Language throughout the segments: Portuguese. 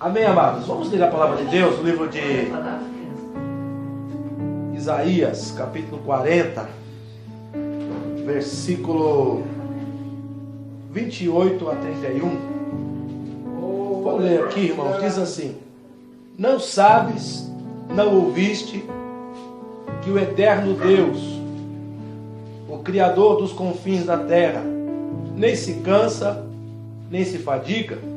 Amém, amados? Vamos ler a palavra de Deus, no livro de Isaías, capítulo 40, versículo 28 a 31. Vou ler aqui, irmãos, diz assim: não sabes, não ouviste, que o eterno Deus, o Criador dos confins da terra, nem se cansa, nem se fadiga?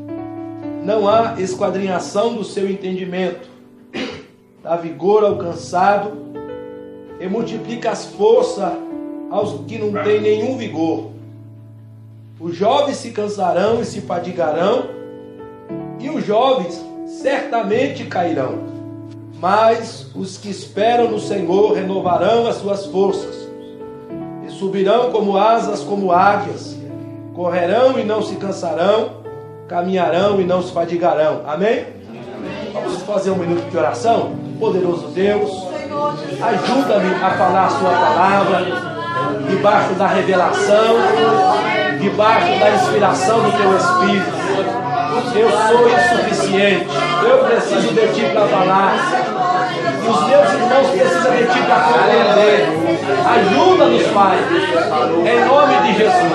Não há esquadrinhação do seu entendimento. Dá vigor ao cansado e multiplica as forças aos que não têm nenhum vigor. Os jovens se cansarão e se fadigarão, e os jovens certamente cairão. Mas os que esperam no Senhor renovarão as suas forças, e subirão como asas, como águias, correrão e não se cansarão, caminharão e não se fadigarão. Amém? Amém. Vamos fazer um minuto de oração? Poderoso Deus, ajuda-me a falar a sua palavra, debaixo da revelação, debaixo da inspiração do teu Espírito. Eu sou insuficiente, eu preciso de ti para falar, e os meus irmãos precisam de ti para compreender. Ajuda-nos, Pai, em nome de Jesus.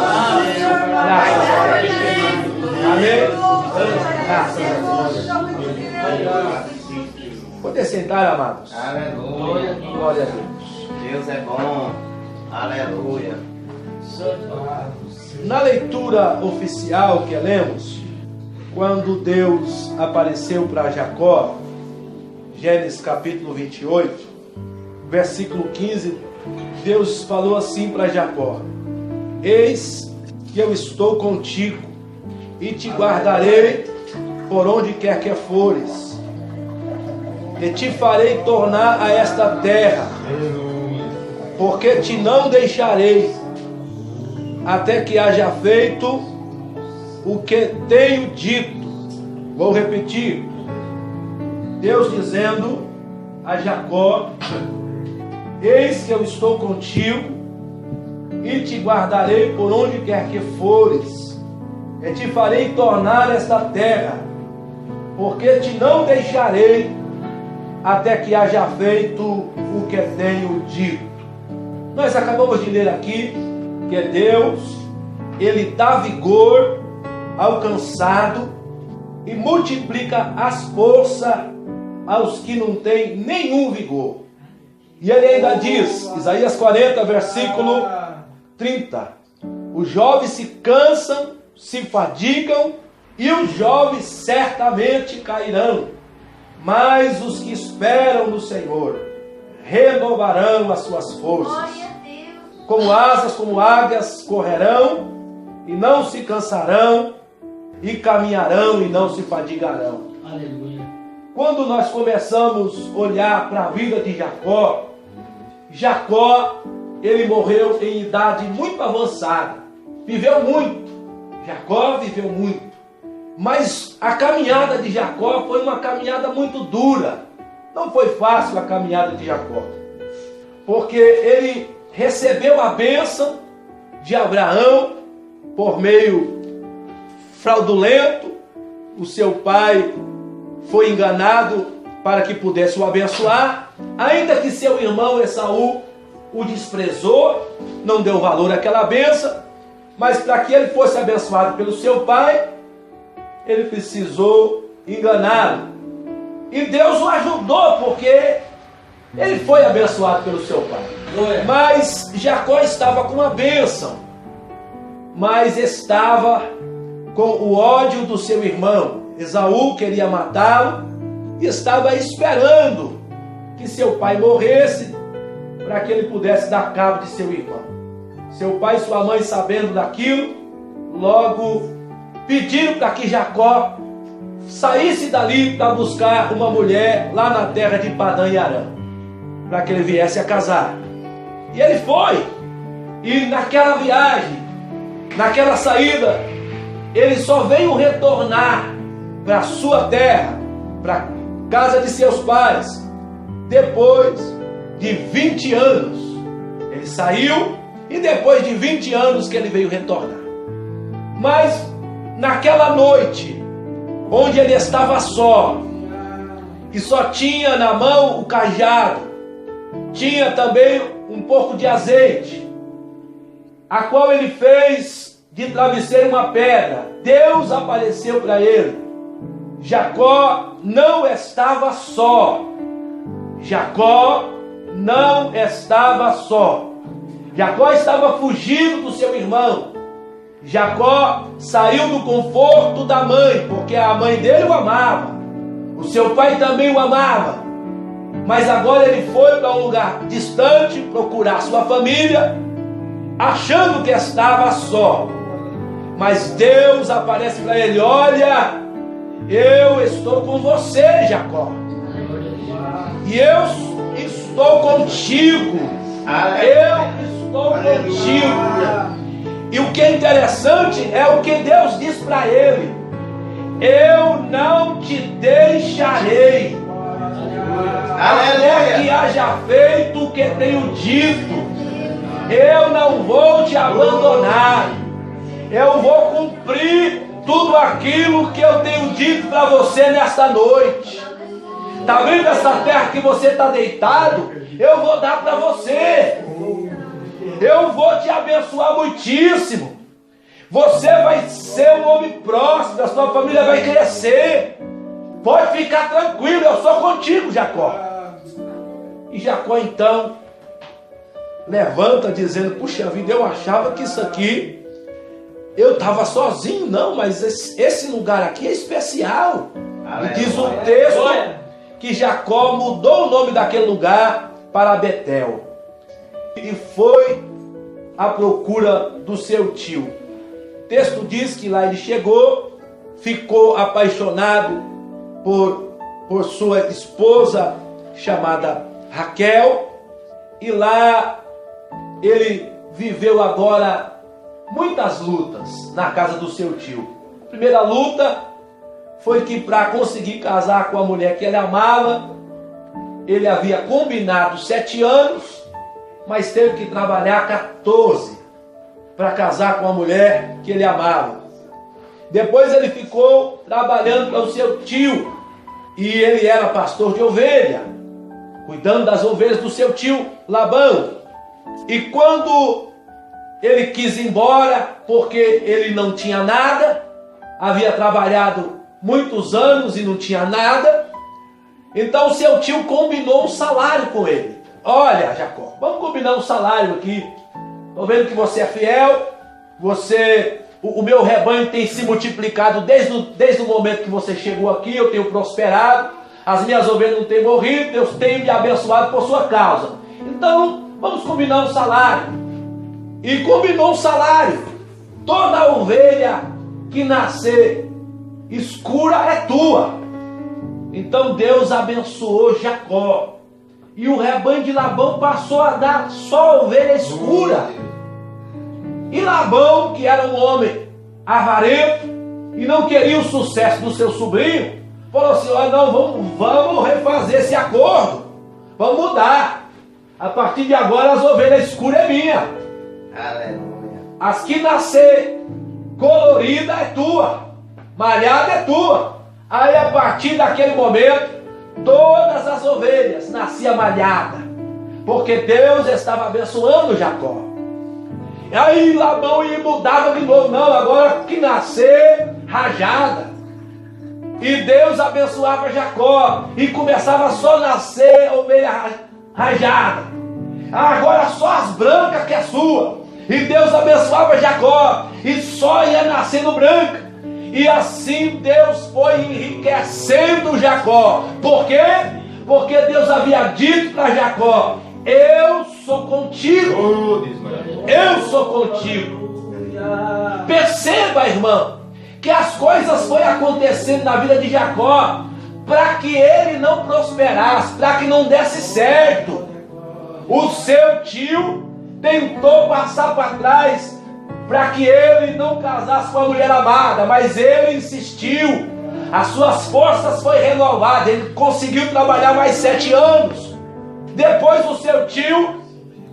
Graças a Deus. Amém? Graças a Deus. Poder sentar, amados. Aleluia. Glória a Deus. Deus é bom. Aleluia. Na leitura oficial que lemos, quando Deus apareceu para Jacó, Gênesis capítulo 28, versículo 15, Deus falou assim para Jacó: eis que eu estou contigo e te guardarei por onde quer que fores, e te farei tornar a esta terra, porque te não deixarei até que haja feito o que tenho dito. Vou repetir. Deus dizendo a Jacó: eis que eu estou contigo e te guardarei por onde quer que fores, e te farei tornar esta terra, porque te não deixarei até que haja feito o que tenho dito. Nós acabamos de ler aqui que Deus, Ele dá vigor ao cansado e multiplica as forças aos que não têm nenhum vigor. E Ele ainda diz, Isaías 40, versículo 30, os jovens se cansam, se fadigam, e os jovens certamente cairão, mas os que esperam no Senhor renovarão as suas forças. Como asas, como águias, correrão e não se cansarão, e caminharão e não se fadigarão. Aleluia. Quando nós começamos a olhar para a vida de Jacó, ele morreu em idade muito avançada, viveu muito. Jacó viveu muito, mas a caminhada de Jacó foi uma caminhada muito dura. Não foi fácil a caminhada de Jacó, porque ele recebeu a bênção de Abraão por meio fraudulento. O seu pai foi enganado para que pudesse o abençoar, ainda que seu irmão Esaú o desprezou, não deu valor àquela bênção, mas para que ele fosse abençoado pelo seu pai, ele precisou enganá-lo. E Deus o ajudou, porque ele foi abençoado pelo seu pai. Mas Jacó estava com uma bênção, mas estava com o ódio do seu irmão. Esaú queria matá-lo e estava esperando que seu pai morresse para que ele pudesse dar cabo de seu irmão. Seu pai e sua mãe, sabendo daquilo, logo pediram para que Jacó saísse dali para buscar uma mulher lá na terra de Padã e Arã, para que ele viesse a casar. E ele foi. E naquela viagem, naquela saída, ele só veio retornar para a sua terra, para a casa de seus pais, depois de 20 anos. Ele saiu e depois de 20 anos que ele veio retornar. Mas naquela noite, onde ele estava só, e só tinha na mão o cajado, tinha também um pouco de azeite, a qual ele fez de travesseiro uma pedra. Deus apareceu para ele. Jacó não estava só. Jacó não estava só. Jacó estava fugindo do seu irmão. Jacó saiu do conforto da mãe, porque a mãe dele o amava, o seu pai também o amava, mas agora ele foi para um lugar distante procurar sua família, achando que estava só. Mas Deus aparece para ele: olha, eu estou com você, Jacó, e eu estou contigo, eu estou contigo. E o que é interessante é o que Deus diz para ele: eu não te deixarei, até que haja feito o que tenho dito. Eu não vou te abandonar, eu vou cumprir tudo aquilo que eu tenho dito para você nesta noite. Está vendo essa terra que você está deitado? Eu vou dar para você. Eu vou te abençoar muitíssimo. Você vai ser um homem próspero, a sua família vai crescer. Pode ficar tranquilo, eu sou contigo, Jacó. E Jacó então levanta dizendo: puxa vida, eu achava que isso aqui, eu estava sozinho. Não, mas esse lugar aqui é especial. E diz o texto que Jacó mudou o nome daquele lugar para Betel e foi à procura do seu tio. O texto diz que lá ele chegou, ficou apaixonado por sua esposa chamada Raquel, e lá ele viveu agora muitas lutas na casa do seu tio. A primeira luta foi que, para conseguir casar com a mulher que ele amava, ele havia combinado 7 anos, mas teve que trabalhar 14 para casar com a mulher que ele amava. Depois ele ficou trabalhando para o seu tio, e ele era pastor de ovelha, cuidando das ovelhas do seu tio Labão. E quando ele quis ir embora, porque ele não tinha nada, havia trabalhado muitos anos e não tinha nada, então o seu tio combinou um salário com ele. Olha, Jacó, vamos combinar um salário aqui. Estou vendo que você é fiel, o meu rebanho tem se multiplicado desde o momento que você chegou aqui, eu tenho prosperado, as minhas ovelhas não têm morrido, Deus tem me abençoado por sua causa. Então, vamos combinar um salário. E combinou um salário. Toda ovelha que nascer escura é tua. Então Deus abençoou Jacó, e o rebanho de Labão passou a dar só ovelha escura. E Labão, que era um homem avarento e não queria o sucesso do seu sobrinho, falou assim: olha, não, vamos refazer esse acordo, vamos mudar. A partir de agora as ovelhas escuras é minha. Aleluia. As que nascer colorida é tua, malhada é tua. Aí, a partir daquele momento, todas as ovelhas nasciam malhada, porque Deus estava abençoando Jacó. E aí Labão ia mudava de novo: não, agora que nascer rajada. E Deus abençoava Jacó, e começava só a nascer ovelha rajada. Agora só as brancas que é sua. E Deus abençoava Jacó, e só ia nascendo branca. E assim Deus foi enriquecendo Jacó. Por quê? Porque Deus havia dito para Jacó: eu sou contigo. Eu sou contigo. Perceba, irmão, que as coisas foram acontecendo na vida de Jacó para que ele não prosperasse, para que não desse certo. O seu tio tentou passar para trás para que ele não casasse com a mulher amada, mas ele insistiu. As suas forças foram renovadas, ele conseguiu trabalhar mais 7 anos. Depois o seu tio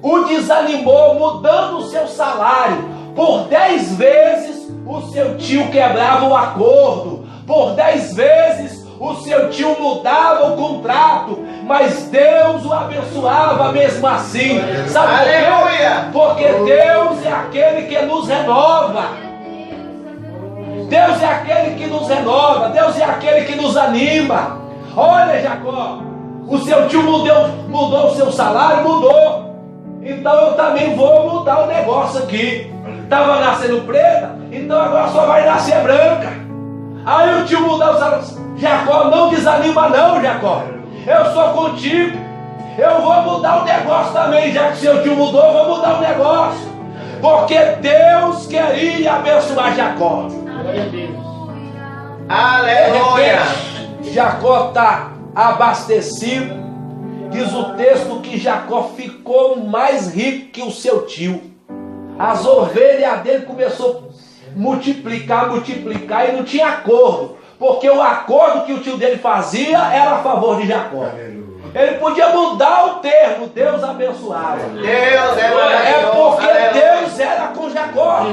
o desanimou, mudando o seu salário. Por 10 vezes o seu tio quebrava o acordo. Por 10 vezes o seu tio mudava o contrato, mas Deus o abençoava mesmo assim. Sabe por quê? Porque Deus é aquele que nos renova. Deus é aquele que nos renova. Deus é aquele que nos anima. Olha, Jacó, o seu tio mudou o seu salário, mudou. Então eu também vou mudar o negócio aqui. Estava nascendo preta, então agora só vai nascer branca. Aí o tio mudou o salário. Jacó, não desanima não, Jacó. Eu sou contigo. Eu vou mudar o negócio também. Já que seu tio mudou, eu vou mudar o negócio. Porque Deus queria abençoar Jacó. Glória a Deus. Aleluia. Jacó está abastecido. Diz o texto que Jacó ficou mais rico que o seu tio. As ovelhas dele começou a multiplicar e não tinha acordo. Porque o acordo que o tio dele fazia era a favor de Jacó. Ele podia mudar o termo, Deus abençoava. Deus é porque Deus era com Jacó.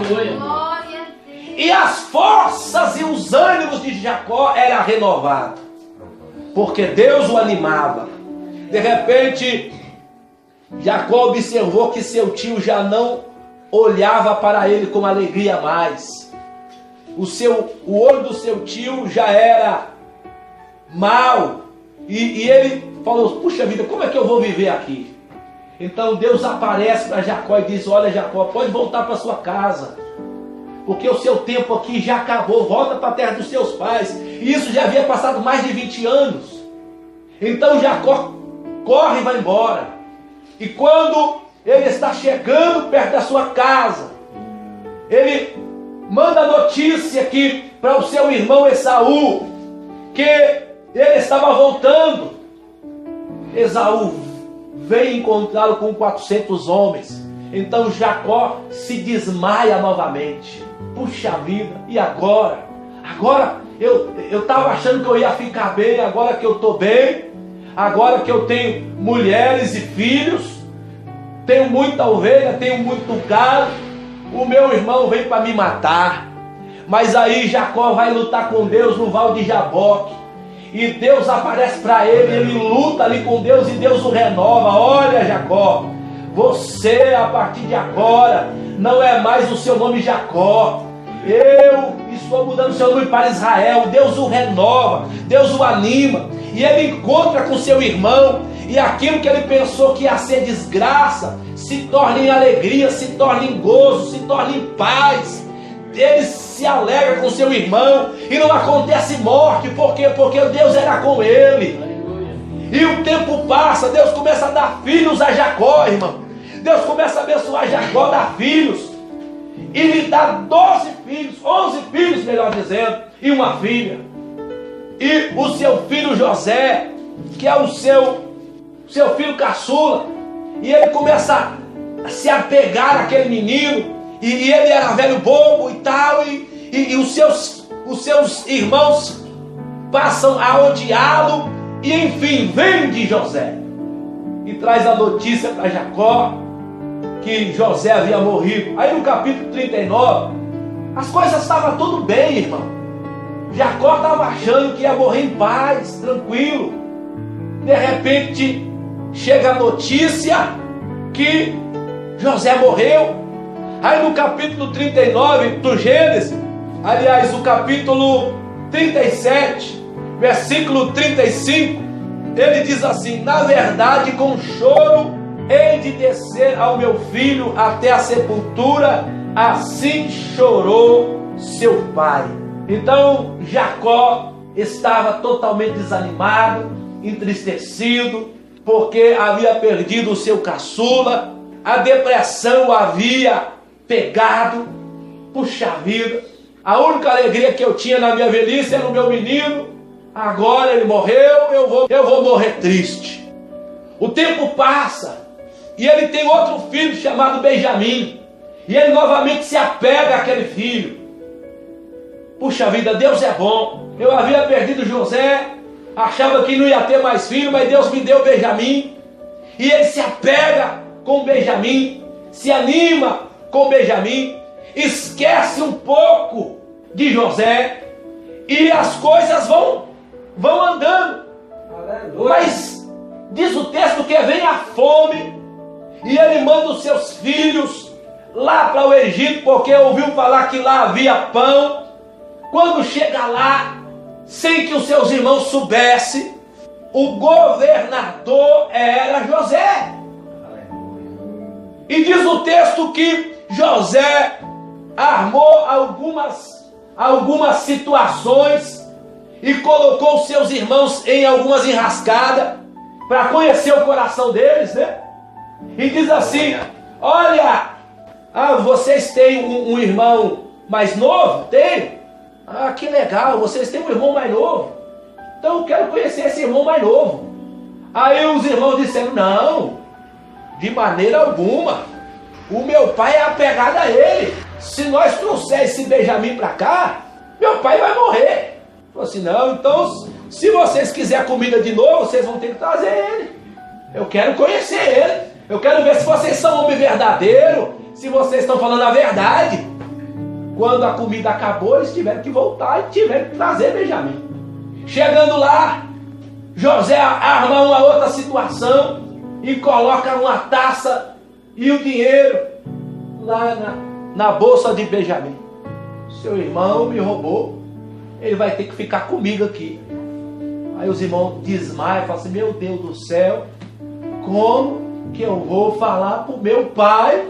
E as forças e os ânimos de Jacó eram renovados. Porque Deus o animava. De repente, Jacó observou que seu tio já não olhava para ele com alegria mais. O olho do seu tio já era mau. E ele falou, puxa vida, como é que eu vou viver aqui? Então Deus aparece para Jacó e diz, olha Jacó, pode voltar para sua casa. Porque o seu tempo aqui já acabou, volta para a terra dos seus pais. E isso já havia passado mais de 20 anos. Então Jacó corre e vai embora. E quando ele está chegando perto da sua casa, ele manda notícia aqui para o seu irmão Esaú, que ele estava voltando. Esaú vem encontrá-lo com 400 homens. Então Jacó se desmaia novamente. Puxa vida, e agora? Agora eu estava achando que eu ia ficar bem, agora que eu estou bem, agora que eu tenho mulheres e filhos, tenho muita ovelha, tenho muito gado, o meu irmão vem para me matar. Mas aí Jacó vai lutar com Deus no Val de Jaboque. E Deus aparece para ele, ele luta ali com Deus e Deus o renova. Olha Jacó, você a partir de agora não é mais o seu nome Jacó. Eu estou mudando o seu nome para Israel. Deus o renova, Deus o anima. E ele encontra com seu irmão. E aquilo que ele pensou que ia ser desgraça se torna em alegria, se torna em gozo, se torna em paz. Ele se alegra com seu irmão e não acontece morte. Por quê? Porque Deus era com ele. E o tempo passa, Deus começa a dar filhos a Jacó, irmão. Deus começa a abençoar Jacó, dar filhos. E lhe dá 12 filhos, 11 filhos, melhor dizendo, e uma filha. E o seu filho José, que é o seu filho caçula, e ele começa a se apegar àquele menino. E ele era velho bobo e tal, e os seus irmãos passam a odiá-lo, e enfim, vende José. E traz a notícia para Jacó, que José havia morrido. Aí no capítulo 39, as coisas estavam tudo bem, irmão. Jacó estava achando que ia morrer em paz, tranquilo. De repente, chega a notícia que José morreu. Aí no capítulo 39 do Gênesis, aliás, o capítulo 37, versículo 35, ele diz assim: na verdade, com choro hei de descer ao meu filho até a sepultura, assim chorou seu pai. Então Jacó estava totalmente desanimado, entristecido, porque havia perdido o seu caçula, a depressão o havia pegado. Puxa vida, a única alegria que eu tinha na minha velhice era o meu menino, agora ele morreu, eu vou morrer triste. O tempo passa, e ele tem outro filho chamado Benjamim, e ele novamente se apega àquele filho. Puxa vida, Deus é bom. Eu havia perdido José, achava que não ia ter mais filho, mas Deus me deu Benjamim, e ele se apega com Benjamim, se anima com Benjamim, esquece um pouco de José, e as coisas vão andando. Aleluia. Mas diz o texto que vem a fome e ele manda os seus filhos lá para o Egito, porque ouviu falar que lá havia pão. Quando chega lá, sem que os seus irmãos soubessem, o governador era José. E diz o texto que José armou algumas situações e colocou os seus irmãos em algumas enrascadas para conhecer o coração deles, né? E diz assim: olha, vocês têm um irmão mais novo? Tenho. Ah, que legal, vocês têm um irmão mais novo. Então eu quero conhecer esse irmão mais novo. Aí os irmãos disseram: não, de maneira alguma. O meu pai é apegado a ele. Se nós trouxer esse Benjamim para cá, meu pai vai morrer. Falou assim: não, então se vocês quiserem comida de novo, vocês vão ter que trazer ele. Eu quero conhecer ele. Eu quero ver se vocês são homem verdadeiro, se vocês estão falando a verdade. Quando a comida acabou, eles tiveram que voltar e tiveram que trazer Benjamim. Chegando lá, José arma uma outra situação e coloca uma taça e o dinheiro lá na bolsa de Benjamim. Seu irmão me roubou, ele vai ter que ficar comigo aqui. Aí os irmãos desmaiam e falam assim: meu Deus do céu, como que eu vou falar para o meu pai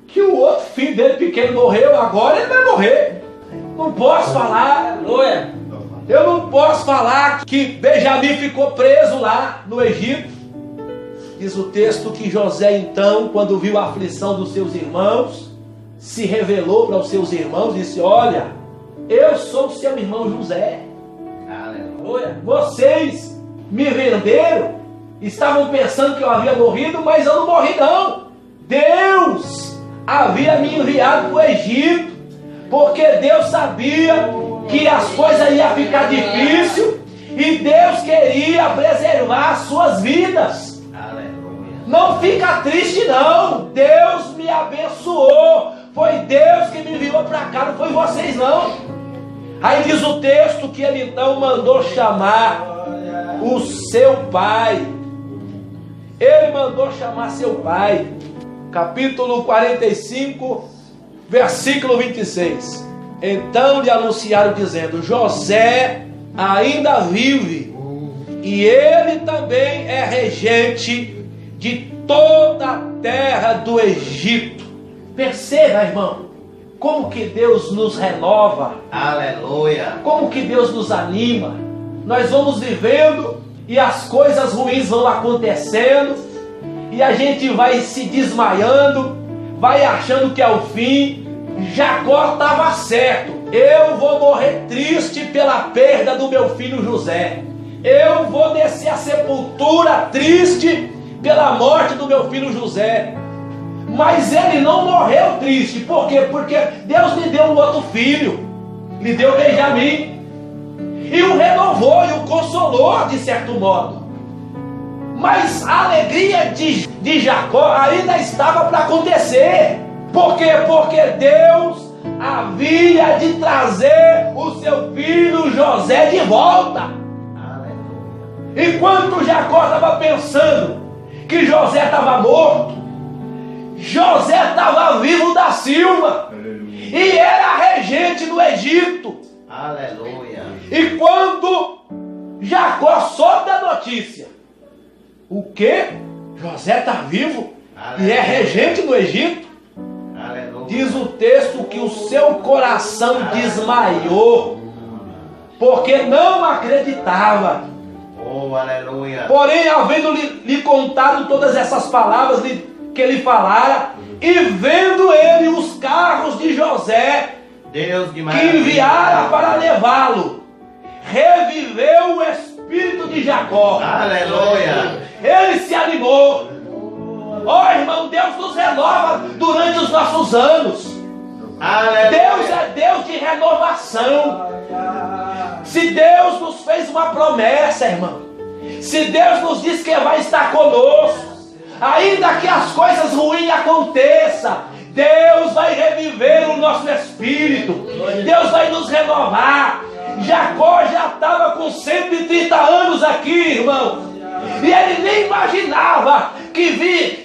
que o outro filho dele pequeno morreu, agora ele vai morrer? Não posso falar. Aleluia. Eu não posso falar que Benjamim ficou preso lá no Egito. Diz o texto que José então, quando viu a aflição dos seus irmãos, se revelou para os seus irmãos e disse: olha, eu sou seu irmão José. Aleluia. Vocês me venderam, estavam pensando que eu havia morrido, mas eu não morri não. Deus havia me enviado para o Egito, porque Deus sabia que as coisas iam ficar difíceis e Deus queria preservar as suas vidas. Aleluia. Não fica triste não, Deus me abençoou, foi Deus que me enviou para cá, não foi vocês não. Aí diz o texto que ele então mandou chamar o seu pai. Ele mandou chamar seu pai. Capítulo 45, versículo 26. Então lhe anunciaram dizendo: José ainda vive, e ele também é regente de toda a terra do Egito. Perceba, irmão, como que Deus nos renova. Aleluia. Como que Deus nos anima. Nós vamos vivendo e as coisas ruins vão acontecendo e a gente vai se desmaiando, vai achando que é o fim. Jacó estava certo: eu vou morrer triste pela perda do meu filho José. Eu vou descer à sepultura triste pela morte do meu filho José. Mas ele não morreu triste. Por quê? Porque Deus lhe deu um outro filho, lhe deu Benjamim, e o renovou e o consolou de certo modo. Mas a alegria de Jacó ainda estava para acontecer. Por quê? Porque Deus havia de trazer o seu filho José de volta. Aleluia. Enquanto Jacó estava pensando que José estava morto, José estava vivo da Silva. Aleluia. E era regente do Egito. Aleluia. E quando Jacó soube da notícia, o que? José está vivo e é regente do Egito. Aleluia. Diz o texto que o seu coração desmaiou, porque não acreditava. Oh, aleluia. Porém, havendo lhe contado todas essas palavras que ele falara, e vendo ele os carros de José, Deus de que maravilha. enviara para levá-lo, reviveu o espírito de Jacó. Aleluia. Ele se animou. Ó, irmão, Deus nos renova durante os nossos anos. Aleluia. Deus é Deus de renovação. Se Deus nos fez uma promessa, irmão, se Deus nos diz que vai estar conosco, ainda que as coisas ruins aconteçam, Deus vai reviver o nosso espírito. Deus vai nos renovar. Jacó já estava com 130 anos aqui, irmão. E ele nem imaginava que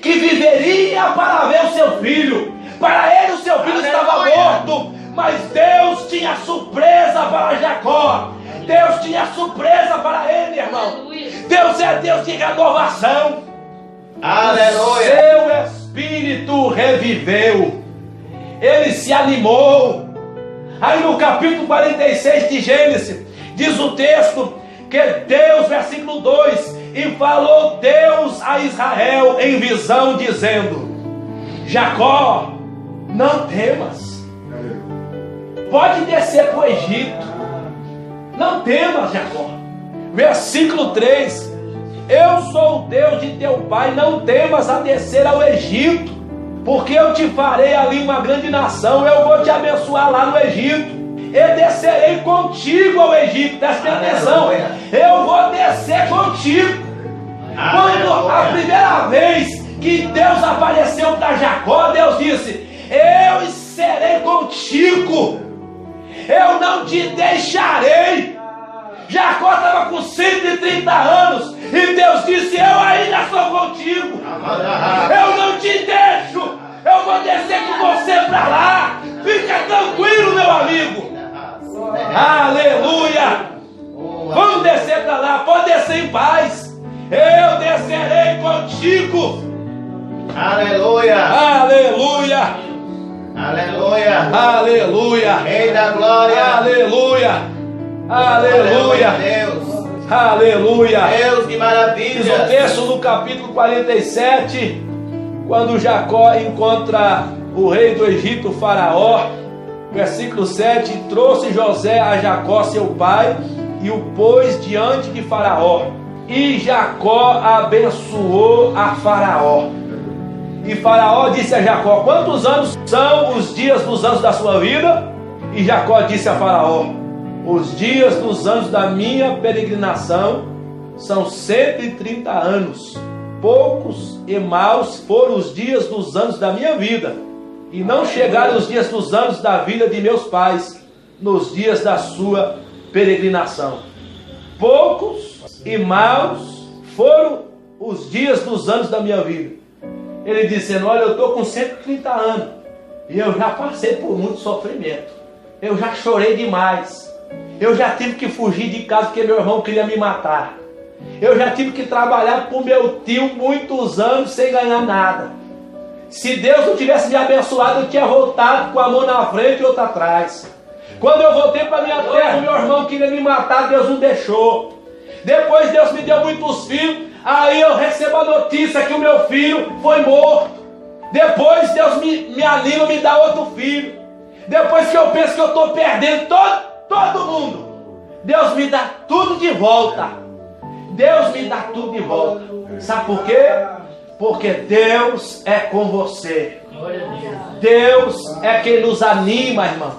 viveria para ver o seu filho. Para ele o seu filho estava morto. Mas Deus tinha surpresa para Jacó. Deus tinha surpresa para ele, irmão. Deus é Deus de renovação. Aleluia. Seu espírito reviveu. Ele se animou. Aí no capítulo 46 de Gênesis, diz o texto que Deus, versículo 2, e falou Deus a Israel em visão, dizendo: Jacó, não temas. Pode descer para o Egito. Não temas, Jacó. Versículo 3: eu sou o Deus de teu pai, não temas a descer ao Egito, porque eu te farei ali uma grande nação. Eu vou te abençoar lá no Egito. Eu descerei contigo ao Egito. Presta atenção. Eu vou descer contigo. Quando a primeira vez que Deus apareceu para Jacó, Deus disse: eu serei contigo. Eu não te deixarei. Jacó estava com 130 anos e Deus disse: eu ainda sou contigo. Eu não te deixo. Eu vou descer com você para lá. Fica tranquilo, meu amigo. Aleluia. Vamos descer para lá. Pode descer em paz. Eu descerei contigo. Aleluia. Aleluia. Aleluia. Aleluia. Rei da glória. Aleluia. Aleluia. Deus. Aleluia. Deus, que Diz maravilha. o texto no capítulo 47, quando Jacó encontra o rei do Egito, Faraó, versículo 7, trouxe José a Jacó seu pai e o pôs diante de Faraó. E Jacó abençoou a Faraó. E Faraó disse a Jacó: quantos anos são os dias dos anos da sua vida? E Jacó disse a Faraó: os dias dos anos da minha peregrinação são 130 anos. Poucos e maus foram os dias dos anos da minha vida, e não chegaram os dias dos anos da vida de meus pais, nos dias da sua peregrinação. Poucos e maus foram os dias dos anos da minha vida. Ele dizendo: olha, eu estou com 130 anos, e eu já passei por muito sofrimento. Eu já chorei demais. Eu já tive que fugir de casa porque meu irmão queria me matar. Eu já tive que trabalhar para o meu tio muitos anos sem ganhar nada. Se Deus não tivesse me abençoado, eu tinha voltado com a mão na frente e outra atrás. Quando eu voltei para minha terra, meu irmão queria me matar, Deus não deixou. Depois Deus me deu muitos filhos, aí eu recebo a notícia que o meu filho foi morto. Depois Deus me anima, me dá outro filho. Depois que eu penso que eu estou perdendo todo mundo, Deus me dá tudo de volta. Deus me dá tudo de volta. Sabe por quê? Porque Deus é com você. Deus é quem nos anima, irmão.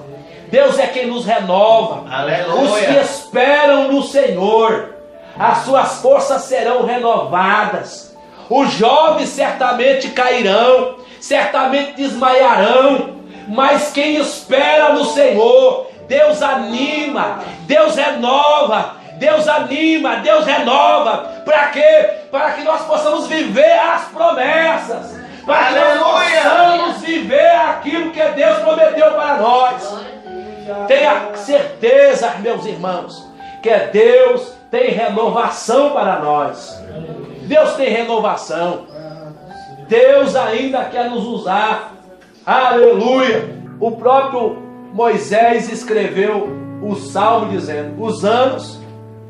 Deus é quem nos renova. Aleluia. Os que esperam no Senhor, as suas forças serão renovadas. Os jovens certamente cairão, certamente desmaiarão, mas quem espera no Senhor, Deus anima, Deus renova, Deus anima, Deus renova. Para quê? Para que nós possamos viver as promessas, para que nós possamos viver aquilo que Deus prometeu para nós. Tenha certeza, meus irmãos, que Deus tem renovação para nós. Deus tem renovação. Deus ainda quer nos usar. Aleluia. O próprio Moisés escreveu o salmo dizendo: os anos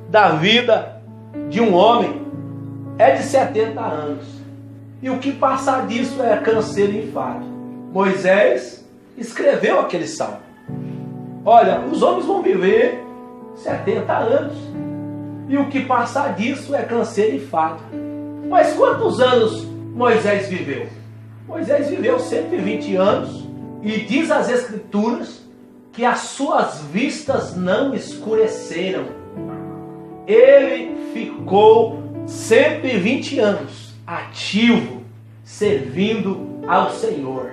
da vida de um homem é de 70 anos, e o que passar disso é canseiro e enfado. Moisés escreveu aquele salmo. Olha, os homens vão viver 70 anos, e o que passar disso é canseiro e enfado. Mas quantos anos Moisés viveu? Moisés viveu 120 anos, e diz as Escrituras que as suas vistas não escureceram. Ele ficou 120 anos ativo, servindo ao Senhor.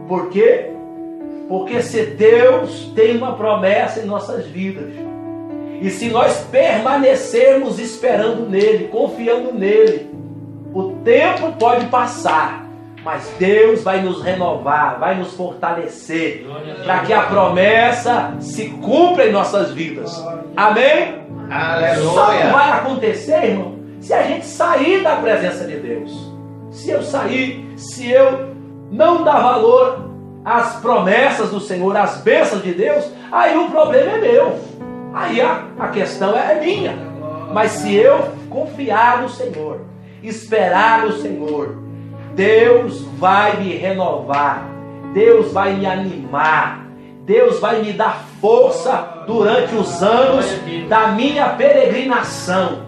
Por quê? Porque se Deus tem uma promessa em nossas vidas, E se nós permanecermos esperando nele, confiando nele, o tempo pode passar, mas Deus vai nos renovar, vai nos fortalecer, para que a promessa se cumpra em nossas vidas. Amém? Aleluia. Só não vai acontecer, irmão, se a gente sair da presença de Deus. Se eu sair, se eu não dar valor às promessas do Senhor, às bênçãos de Deus, aí o problema é meu. Aí a questão é minha. Mas se eu confiar no Senhor, esperar no Senhor, Deus vai me renovar, Deus vai me animar, Deus vai me dar força durante os anos da minha peregrinação.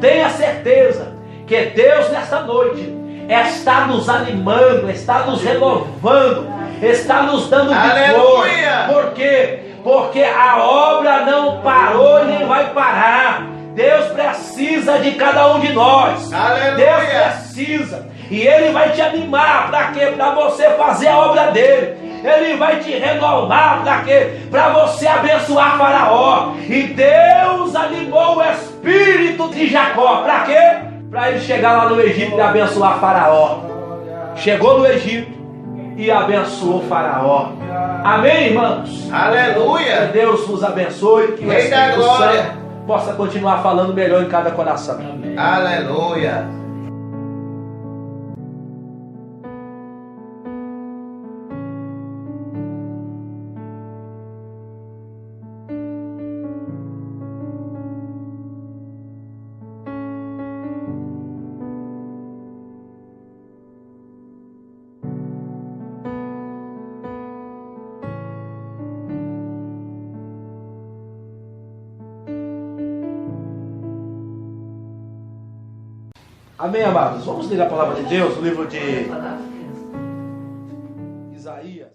Tenha certeza que Deus nesta noite está nos animando, está nos renovando, está nos dando vigor. Por quê? Porque a obra não parou e nem vai parar. Deus precisa de cada um de nós. Aleluia. Deus precisa. E Ele vai te animar. Para quê? Para você fazer a obra dele. Ele vai te renovar. Para quê? Para você abençoar Faraó. E Deus animou o espírito de Jacó. Para quê? Para ele chegar lá no Egito e abençoar Faraó. Chegou no Egito e abençoou Faraó. Amém, irmãos? Aleluia. Que Deus vos abençoe. Que o Rei da Espírito glória Santo possa continuar falando melhor em cada coração. Aleluia. Amém, amados? Vamos ler a palavra de Deus no livro de Isaías.